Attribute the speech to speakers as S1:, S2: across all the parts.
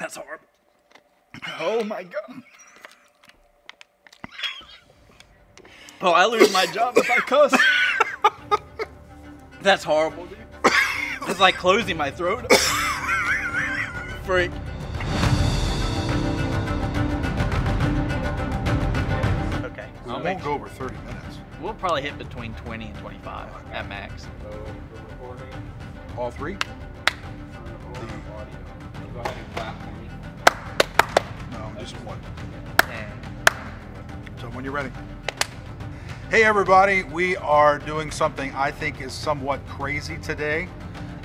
S1: That's horrible. Oh my God. Oh, I lose my job if I cuss. That's horrible, dude. It's like closing my throat. Freak. Okay.
S2: We won't go over 30 minutes.
S1: We'll probably hit between 20 and 25 at max.
S2: All three? No, just one. So when you're ready. Hey everybody, we are doing something I think is somewhat crazy today.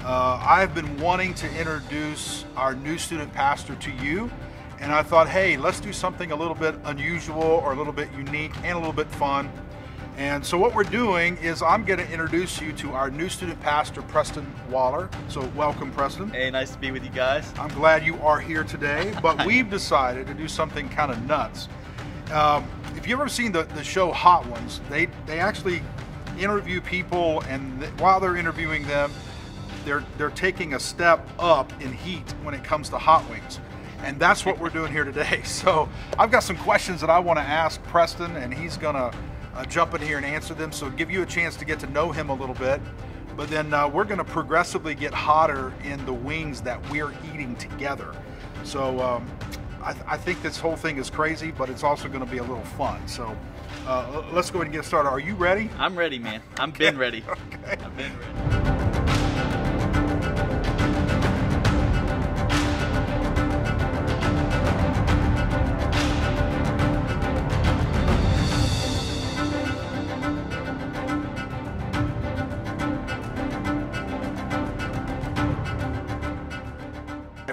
S2: I've been wanting to introduce our new student pastor to you, and I thought, hey, let's do something a little bit unusual or a little bit unique and a little bit fun. And so what we're doing is I'm going to introduce you to our new student pastor, Preston Waller. So welcome, Preston.
S1: Hey, nice to be with you guys.
S2: I'm glad you are here today, but we've decided to do something kind of nuts. If you've ever seen the show Hot Ones, they actually interview people, and while they're interviewing them, they're taking a step up in heat when it comes to hot wings. And that's what we're doing here today. So I've got some questions that I want to ask Preston, and he's gonna jump in here and answer them, so give you a chance to get to know him a little bit. But then we're gonna progressively get hotter in the wings that we're eating together. So I think this whole thing is crazy, but it's also gonna be a little fun. So let's go ahead and get started. Are you ready?
S1: I'm ready, man. I've been ready.
S2: Okay.
S1: I've been ready.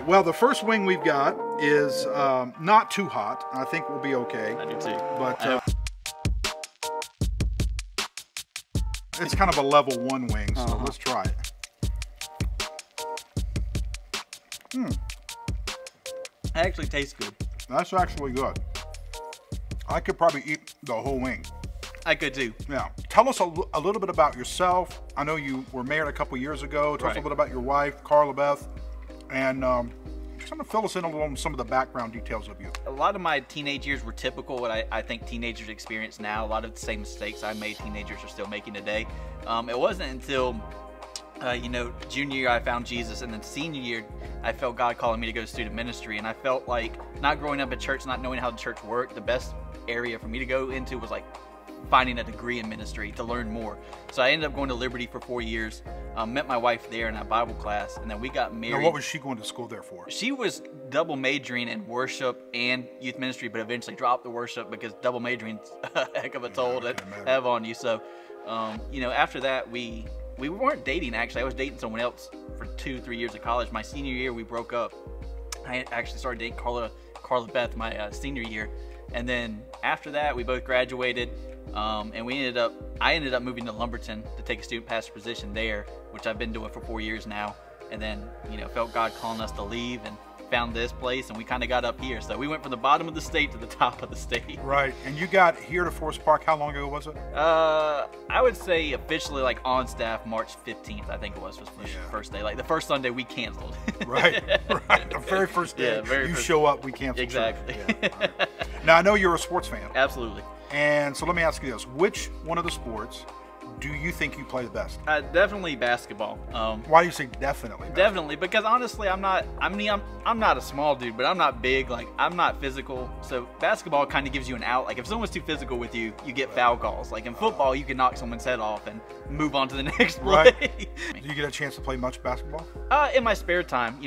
S2: Well, the first wing we've got is not too hot. I think we'll be okay.
S1: I do too.
S2: But it's kind of a level 1 wing, so let's try it.
S1: It actually tastes good.
S2: That's actually good. I could probably eat the whole wing.
S1: I could too.
S2: Yeah. Tell us a little bit about yourself. I know you were married a couple years ago. Tell us a little bit about your wife, Carla Beth, and just kind of fill us in a little on some of the background details of you.
S1: A lot of my teenage years were typical what I think teenagers experience now. A lot of the same mistakes I made, teenagers are still making today. It wasn't until junior year I found Jesus, and then senior year I felt God calling me to go to student ministry, and I felt like not growing up at church, not knowing how the church worked, the best area for me to go into was like finding a degree in ministry to learn more. So I ended up going to Liberty for 4 years, met my wife there in a Bible class, and then we got married.
S2: Now, what was she going to school there for?
S1: She was double majoring in worship and youth ministry, but eventually dropped the worship because double majoring's a heck of a toll to have on you. So, after that, we weren't dating, actually. I was dating someone else for 2-3 years of college. My senior year, we broke up. I actually started dating Carla Beth my senior year. And then after that, we both graduated, and I ended up moving to Lumberton to take a student pastor position there, which I've been doing for 4 years now. And then, felt God calling us to leave and found this place, and we kind of got up here. So we went from the bottom of the state to the top of the state.
S2: Right. And you got here to Forest Park, how long ago was it?
S1: I would say officially like on staff March 15th, I think it was the first day. Like the first Sunday we canceled.
S2: Right. The very first day show up, we cancel.
S1: Exactly.
S2: Yeah. Right. Now I know you're a sports fan.
S1: Absolutely.
S2: And so let me ask you this: which one of the sports do you think you play the best?
S1: Definitely basketball.
S2: Why do you say definitely?
S1: Definitely, because honestly, I'm not a small dude, but I'm not big. Like, I'm not physical. So basketball kind of gives you an out. Like, if someone's too physical with you, you get foul calls. Like in football, you can knock someone's head off and move on to the next play.
S2: Right. Do you get a chance to play much basketball?
S1: In my spare time,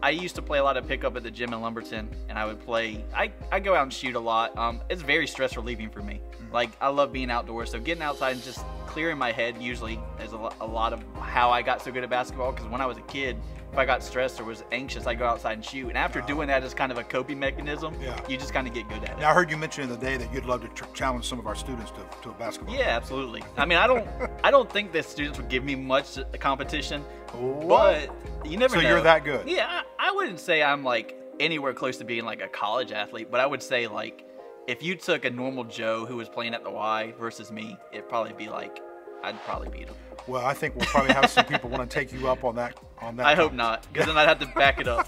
S1: I used to play a lot of pickup at the gym in Lumberton, and I would play. I go out and shoot a lot. It's very stress relieving for me. Like, I love being outdoors, so getting outside and just clearing my head usually is a lot of how I got so good at basketball. Because when I was a kid, if I got stressed or was anxious, I'd go outside and shoot. And after doing that as kind of a coping mechanism, you just kind of get good at it.
S2: Now, I heard you mention the other day that you'd love to challenge some of our students to a basketball game.
S1: Yeah, absolutely. I mean, I don't think that students would give me much competition,
S2: what?
S1: But you never know.
S2: So you're that good?
S1: Yeah, I wouldn't say I'm like anywhere close to being like a college athlete, but I would say like if you took a normal Joe who was playing at the Y versus me, it'd probably be like I'd probably beat him.
S2: Well, I think we'll probably have some people want to take you up on that.
S1: I hope not, because then I'd have to back it up.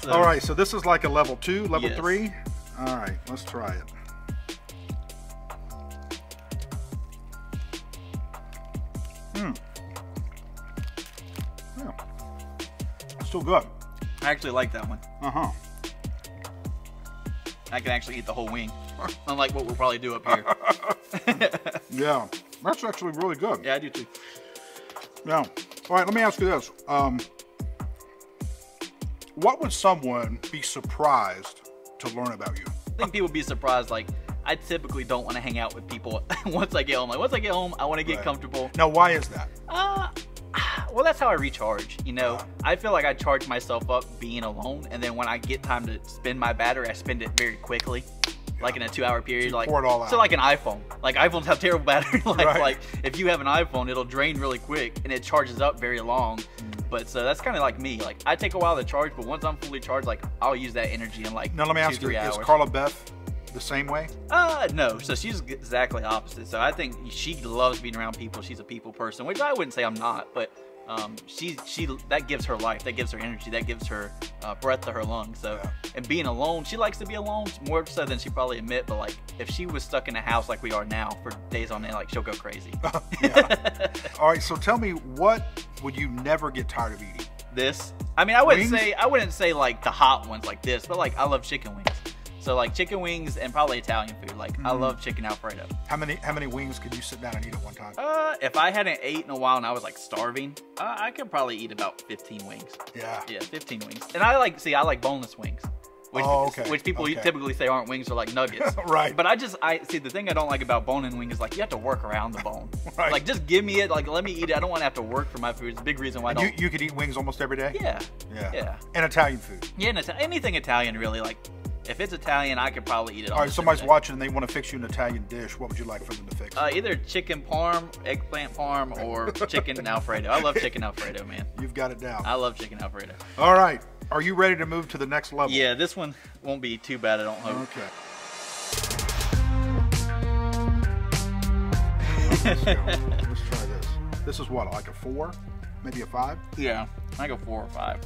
S1: So,
S2: All right, so this is like a level 2, level
S1: Yes.
S2: 3. All right, let's try it. Yeah. Still good.
S1: I actually like that one.
S2: Uh-huh.
S1: I can actually eat the whole wing, unlike what we'll probably do up here.
S2: Yeah, that's actually really good.
S1: Yeah, I do too.
S2: Yeah. All right, let me ask you this. What would someone be surprised to learn about you?
S1: I think people would be surprised. Like, I typically don't want to hang out with people once I get home. Like, once I get home, I want to get
S2: Right.
S1: comfortable.
S2: Now, why is that?
S1: Well, that's how I recharge. You know, I feel like I charge myself up being alone, and then when I get time to spend my battery, I spend it very quickly, like in a 2-hour period.
S2: So you
S1: like
S2: pour it all out.
S1: So, like an iPhone. Like iPhones have terrible battery life.
S2: Right.
S1: Like if you have an iPhone, it'll drain really quick, and it charges up very long. But so that's kind of like me. Like I take a while to charge, but once I'm fully charged, like I'll use that energy in like
S2: Now, let me ask you,
S1: 2-3
S2: is
S1: hours.
S2: Carla Beth the same way?
S1: No. So she's exactly opposite. So I think she loves being around people. She's a people person, which I wouldn't say I'm not, but she that gives her life, that gives her energy, that gives her breath to her lungs. So and being alone, she likes to be alone more so than she probably admit. But like if she was stuck in a house like we are now for days on end, like she'll go crazy.
S2: All right, so tell me, what would you never get tired of eating?
S1: This, I mean, I wouldn't
S2: Wings?
S1: say like the hot ones like this, but like I love chicken wings. So like chicken wings and probably Italian food. Like I love chicken Alfredo.
S2: How many wings could you sit down and eat at one time?
S1: If I hadn't ate in a while and I was like starving, I could probably eat about 15 wings.
S2: Yeah.
S1: Yeah, 15 wings. And I like boneless wings. Which,
S2: okay.
S1: Which people
S2: Okay.
S1: typically say aren't wings, or like nuggets.
S2: Right.
S1: But I see the thing I don't like about bone-in wing is like you have to work around the bone.
S2: Right.
S1: Like just give me it, like let me eat it. I don't want to have to work for my food. It's a big reason why I don't.
S2: You could eat wings almost every day?
S1: Yeah.
S2: Yeah.
S1: Yeah.
S2: And Italian food.
S1: Yeah, and anything Italian really. Like if it's Italian, I could probably eat it.
S2: All right,
S1: almost
S2: somebody's
S1: every day.
S2: watching and they want to fix you an Italian dish. What would you like for them to fix?
S1: Either chicken parm, eggplant parm, or chicken Alfredo. I love chicken Alfredo, man.
S2: You've got it down.
S1: I love chicken Alfredo.
S2: All right. Are you ready to move to the next level?
S1: Yeah, this one won't be too bad, I don't hope.
S2: Okay. Let's go. Let's try this. This is what, like a 4? Maybe a 5?
S1: Yeah, I go 4 or 5.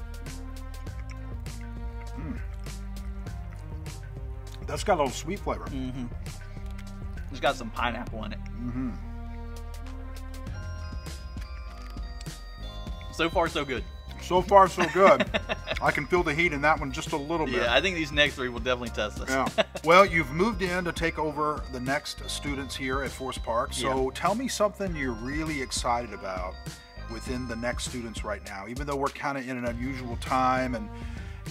S2: That's got a little sweet flavor.
S1: It's got some pineapple in it. So far, so good.
S2: So far, so good. I can feel the heat in that one just a little bit.
S1: Yeah, I think these next 3 will definitely test us.
S2: Yeah. Well, you've moved in to take over the next students here at Forest Park. So tell me something you're really excited about within the next students right now, even though we're kind of in an unusual time and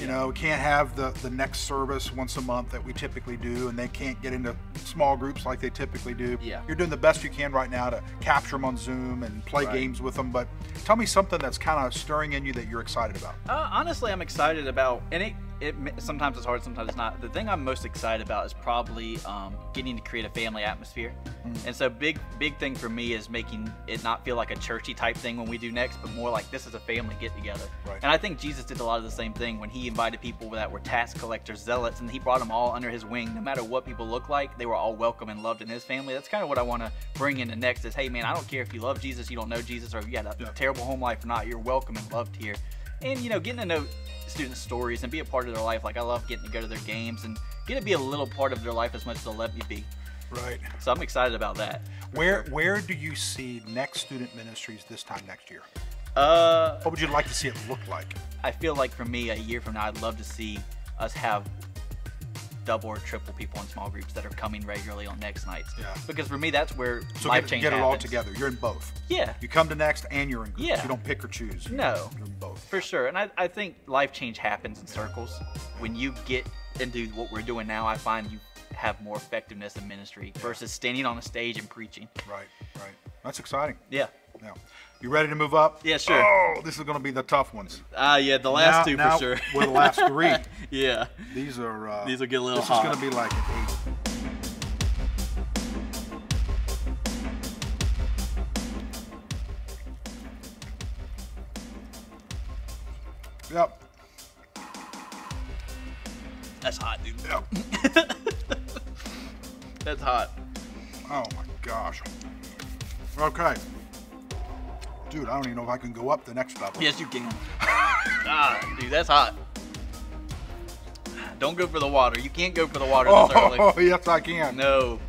S2: you know, we can't have the next service once a month that we typically do, and they can't get into small groups like they typically do.
S1: Yeah.
S2: You're doing the best you can right now to capture them on Zoom and play games with them, but tell me something that's kind of stirring in you that you're excited about.
S1: Honestly, I'm excited about, and it sometimes it's hard, sometimes it's not. The thing I'm most excited about is probably getting to create a family atmosphere. And so big thing for me is making it not feel like a churchy type thing when we do next, but more like this is a family get together.
S2: Right.
S1: And I think Jesus did a lot of the same thing when he invited people that were tax collectors, zealots, and he brought them all under his wing. No matter what people look like, they were all welcome and loved in his family. That's kind of what I want to bring into next is, hey man, I don't care if you love Jesus, you don't know Jesus, or if you had a terrible home life or not, you're welcome and loved here. And you know, getting to know students' stories and be a part of their life. Like I love getting to go to their games and get to be a little part of their life as much as they'll let me be.
S2: Right.
S1: So I'm excited about that.
S2: Where do you see Next Student Ministries this time next year? What would you like to see it look like?
S1: I feel like for me, a year from now, I'd love to see us have double or triple people in small groups that are coming regularly on Next nights.
S2: Yeah.
S1: Because for me, that's where
S2: So
S1: life change
S2: get it
S1: happens.
S2: all together. You're in both.
S1: Yeah.
S2: You come to Next and you're in groups.
S1: Yeah.
S2: You don't pick or choose.
S1: No.
S2: You're in both.
S1: For sure. And I think life change happens in circles. When you get into what we're doing now, I find you have more effectiveness in ministry versus standing on a stage and preaching.
S2: Right, right. That's exciting.
S1: Yeah.
S2: Yeah. You ready to move up?
S1: Yeah, sure.
S2: Oh, this is going to be the tough ones.
S1: Yeah, the last two
S2: now
S1: for sure.
S2: We're the last 3.
S1: Yeah.
S2: These are.
S1: These will get a little
S2: this
S1: hot.
S2: This is going to be like an 8. Yep.
S1: That's hot, dude.
S2: Yep.
S1: That's hot.
S2: Oh my gosh. Okay. Dude, I don't even know if I can go up the next level.
S1: Yes, you can. Dude, that's hot. Don't go for the water. You can't go for the water this early.
S2: Oh, yes, I can.
S1: No,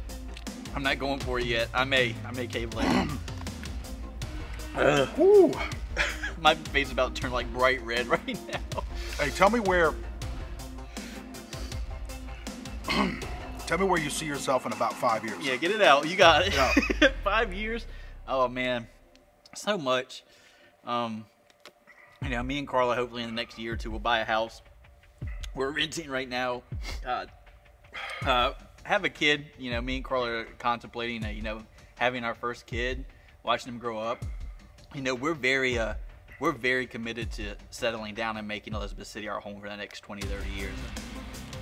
S1: I'm not going for it yet. I may cave later.
S2: Ooh.
S1: My face is about to turn like bright red right now.
S2: Hey, tell me where you see yourself in about 5 years.
S1: Yeah, get it out. You got it.
S2: Yeah.
S1: 5 years? Oh man, so much. You know, me and Carla hopefully in the next year or two will buy a house. We're renting right now. God. Have a kid. You know, me and Carla are contemplating, you know, having our first kid, watching them grow up. You know, we're very committed to settling down and making Elizabeth City our home for the next 20, 30 years.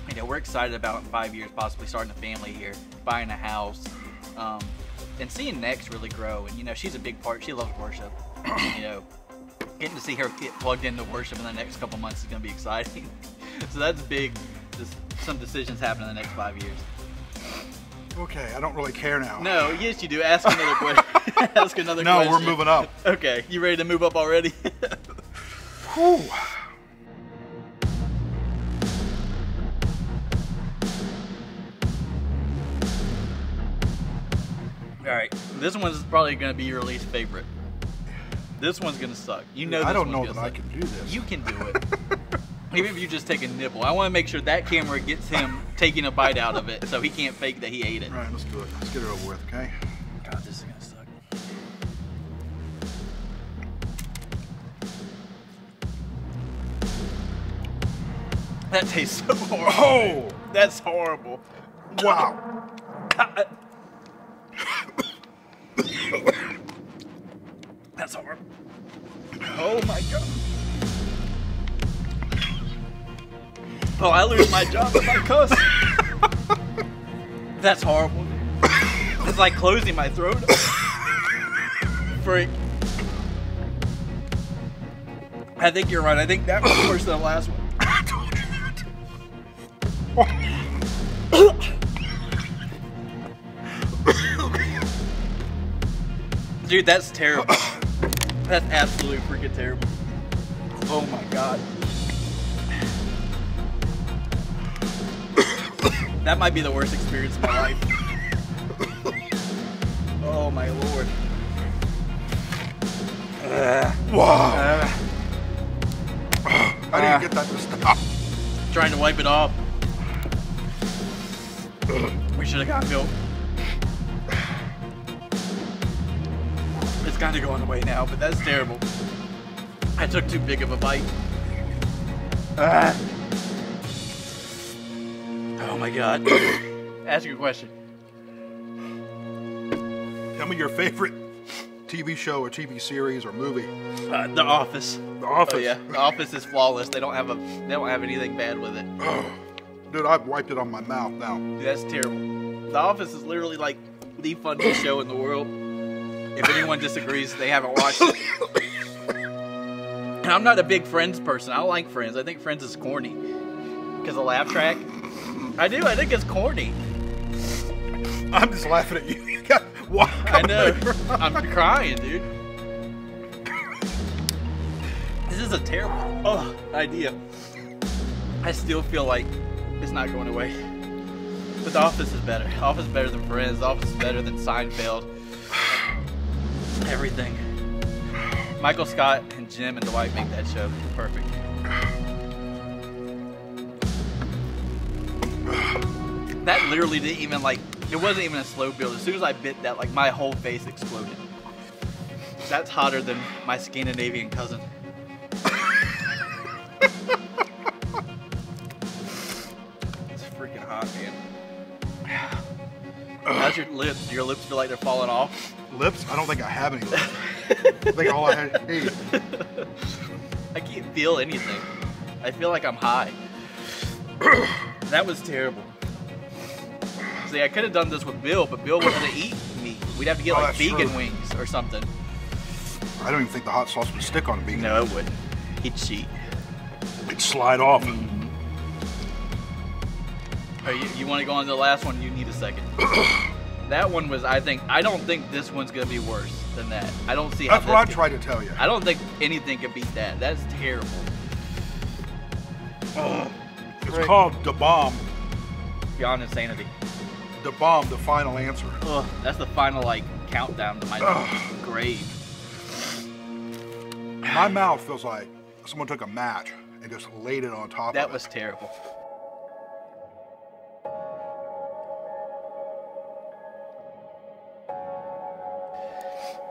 S1: You know, we're excited about in 5 years possibly starting a family here, buying a house, and seeing Nex really grow. And, you know, she's a big part. She loves worship. You know, getting to see her get plugged into worship in the next couple months is going to be exciting. So that's big. Just some decisions happen in the next 5 years.
S2: Okay, I don't really care now.
S1: No, yes you do. Ask another question. Ask another question.
S2: No, we're moving up.
S1: Okay, you ready to move up already?
S2: Whew.
S1: Alright, this one's probably going to be your least favorite. This one's going to suck. You know this
S2: I don't
S1: one's
S2: know
S1: gonna
S2: that I
S1: suck.
S2: can do this.
S1: You can do it. Even if you just take a nibble. I want to make sure that camera gets him taking a bite out of it so he can't fake that he ate it.
S2: All right, let's do it. Let's get it over with, okay?
S1: God, this is going to suck. That tastes so horrible.
S2: Oh!
S1: That's horrible.
S2: Wow.
S1: God. That's horrible. Oh my God. Oh, I lose my job if I cuss. That's horrible. It's like closing my throat. Freak. I think you're right. I think that was worse than the last one.
S2: I told you that.
S1: Dude, that's terrible. That's absolutely freaking terrible. Oh my God. That might be the worst experience of my life. Oh my Lord.
S2: Wow. I didn't get that to stop.
S1: Trying to wipe it off. We should have got milk. It's kind of going away now, but that's terrible. I took too big of a bite. Oh my God. Ask your question.
S2: Tell me your favorite TV show or TV series or movie.
S1: The Office.
S2: The Office.
S1: Oh yeah, The Office is flawless. They don't have anything bad with it.
S2: Oh, dude, I've wiped it on my mouth now.
S1: Dude, that's terrible. The Office is literally like the funniest show in the world. If anyone disagrees, they haven't watched it. And I'm not a big Friends person. I don't like Friends. I think Friends is corny. Because of laugh track. I do. I think it's corny.
S2: I'm just laughing at you. You got water
S1: I
S2: coming
S1: know.
S2: out of your mouth.
S1: I'm crying, dude. This is a terrible idea. I still feel like it's not going away. But The Office is better. The Office is better than Friends. The Office is better than Seinfeld. Everything. Michael Scott and Jim and Dwight make that show perfect. That literally didn't even it wasn't even a slow build. As soon as I bit that, my whole face exploded. That's hotter than my Scandinavian cousin. It's freaking hot, man. How's your lips? Do your lips feel like they're falling off?
S2: Lips? I don't think I have any lips. I think all I had. Hey.
S1: I can't feel anything. I feel like I'm high. That was terrible. See, I could have done this with Bill, but Bill wouldn't have eat meat. We'd have to get
S2: that's
S1: vegan
S2: true.
S1: wings or something.
S2: I don't even think the hot sauce would stick on a vegan.
S1: No, it wouldn't. He'd cheat.
S2: It'd slide off.
S1: You want to go on to the last one? You need a second. That one was, I don't think this one's going to be worse than that. I don't see how
S2: That's what I tried to tell you.
S1: I don't think anything can beat that. That's terrible. Oh,
S2: It's called Da Bomb.
S1: Beyond insanity.
S2: Da Bomb, the final answer.
S1: Ugh, that's the final like countdown to my grave.
S2: My mouth feels like someone took a match and just laid it on top of it.
S1: That was terrible.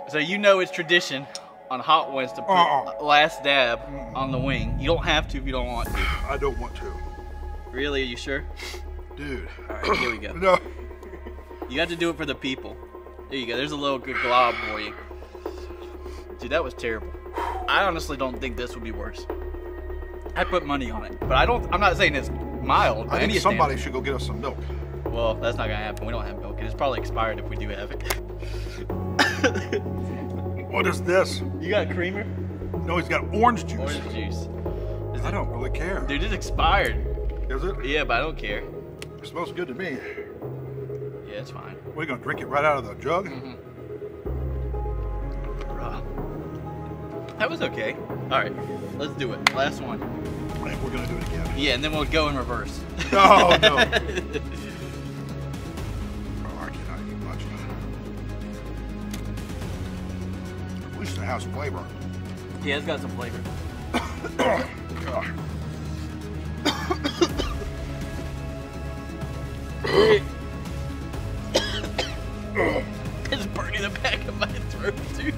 S1: So you know it's tradition on hot ones to put last dab on the wing. You don't have to if you don't want to.
S2: I don't want to.
S1: Really? Are you sure?
S2: Dude.
S1: All right, here we go.
S2: No.
S1: You got to do it for the people. There you go. There's a little good glob for you. Dude, that was terrible. I honestly don't think this would be worse. I put money on it, but I'm not saying it's mild.
S2: I think somebody should go get us some milk.
S1: Well, that's not gonna happen. We don't have milk, and it's probably expired if we do have it.
S2: What is this?
S1: You got a creamer?
S2: No, he's got orange juice.
S1: Orange juice.
S2: I don't really care.
S1: Dude, it's expired.
S2: Is it?
S1: Yeah, but I don't care.
S2: It smells good to me.
S1: Yeah, it's fine.
S2: We're gonna drink it right out of the jug?
S1: Mm-hmm. That was okay. All right, let's do it. Last one.
S2: I think we're gonna do it again.
S1: Yeah, and then we'll go in reverse.
S2: Oh, no. Oh, I cannot eat much. At least it has flavor.
S1: Yeah, it's got some flavor. It's burning the back of my throat, dude.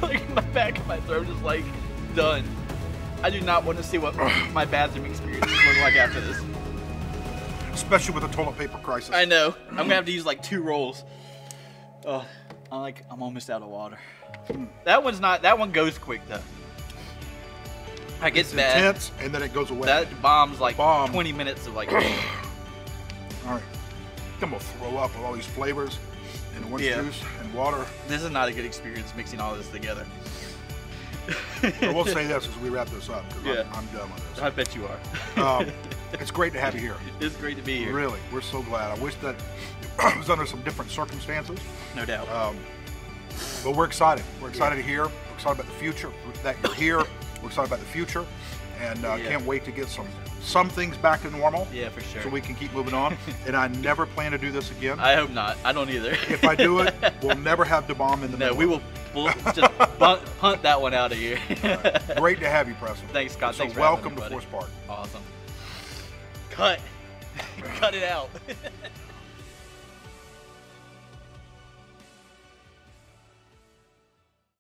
S1: Like my back of my throat is like done. I do not want to see what my bathroom experience looks like after this.
S2: Especially with the toilet paper crisis.
S1: I know. I'm gonna have to use like 2 rolls. Oh, I'm almost out of water. That one goes quick though. I get bad.
S2: Intense, and then it goes away.
S1: That bomb's like 20 minutes of like.
S2: All right, I'm gonna throw up with all these flavors and orange juice and water.
S1: This is not a good experience mixing all this together.
S2: I will say this as we wrap this up, because I'm done with this.
S1: I bet you are.
S2: It's great to have you here.
S1: It's great to be here.
S2: Really, we're so glad. I wish that it was under some different circumstances.
S1: No doubt.
S2: But we're excited. We're excited to hear. We're excited about the future. That you're here. We're excited about the future, and can't wait to get some things back to normal.
S1: Yeah, for sure.
S2: So we can keep moving on. And I never plan to do this again.
S1: I hope not. I don't either.
S2: If I do it, we'll never have Da Bomb in the middle.
S1: No, we will just punt that one out of here.
S2: Great to have you, Preston.
S1: Thanks, Scott.
S2: So
S1: Thanks for
S2: welcome
S1: having me,
S2: to
S1: buddy.
S2: Forest Park.
S1: Awesome. Cut. Cut it out.